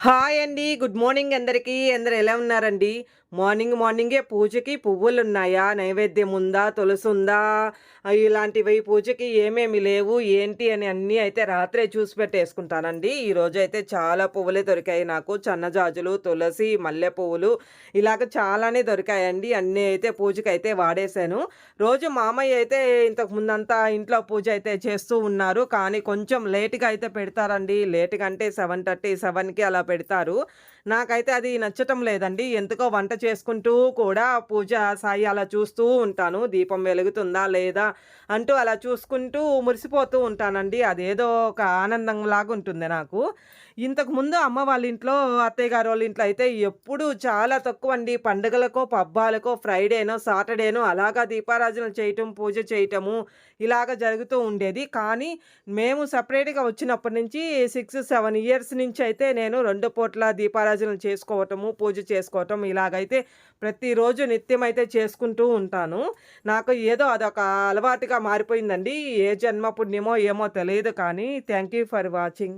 Hi అండి. Good morning అందరికీ. అందరూ ఎలా ఉన్నారండి? మార్నింగే పూజకి పువ్వులున్నాయా? నైవేద్యం ఉందా? తులసుందా? ఇలాంటివి పూజకి ఏమేమి లేవు, ఏంటి అని అన్నీ అయితే రాత్రే చూసి పెట్టేసుకుంటానండి. ఈరోజైతే చాలా పువ్వులే దొరికాయి నాకు. సన్నజాజులు, తులసి, మల్లె పువ్వులు ఇలాగ చాలానే దొరికాయండి. అన్నీ అయితే పూజకైతే వాడేశాను. రోజు మామయ్య అయితే ఇంతకు ముందంతా ఇంట్లో పూజ అయితే చేస్తూ ఉన్నారు. కానీ కొంచెం లేట్‌గా అయితే పెడతారండి. లేట్‌గా అంటే 7:30, 7కి అలా పెడతారు. నాకైతే అది నచ్చటం లేదండి. ఎందుకో వంట చేసుకుంటూ కూడా పూజ సాయి అలా చూస్తూ ఉంటాను. దీపం వెలుగుతుందా లేదా అంటూ అలా చూసుకుంటూ మురిసిపోతూ ఉంటానండి. అదేదో ఒక ఆనందంలాగా ఉంటుంది నాకు. ఇంతకుముందు అమ్మ వాళ్ళ ఇంట్లో, అత్తయ్య గారోళ్ళ ఇంట్లో అయితే ఎప్పుడూ చాలా తక్కువండి. పండుగలకో, పబ్బాలకో, ఫ్రైడేనో, సాటర్‌డేనో అలాగా దీపారాజన చేయటం, పూజ చేయటము ఇలాగ జరుగుతూ ఉండేది. కానీ మేము సెపరేట్‌గా వచ్చినప్పటి నుంచి 6, 7 ఇయర్స్ నుంచయితే నేను 2 పూట్ల దీపారాజనలు చేసుకోవటము, పూజ చేసుకోవటం ఇలాగైతే ప్రతిరోజు నిత్యమైతే చేసుకుంటూ ఉంటాను. నాకు ఏదో అదొక అలవాటుగా మారిపోయిందండి. ఏ జన్మ పుణ్యమో ఏమో తెలీదు కానీ థాంక్ యూ ఫర్ వాచింగ్.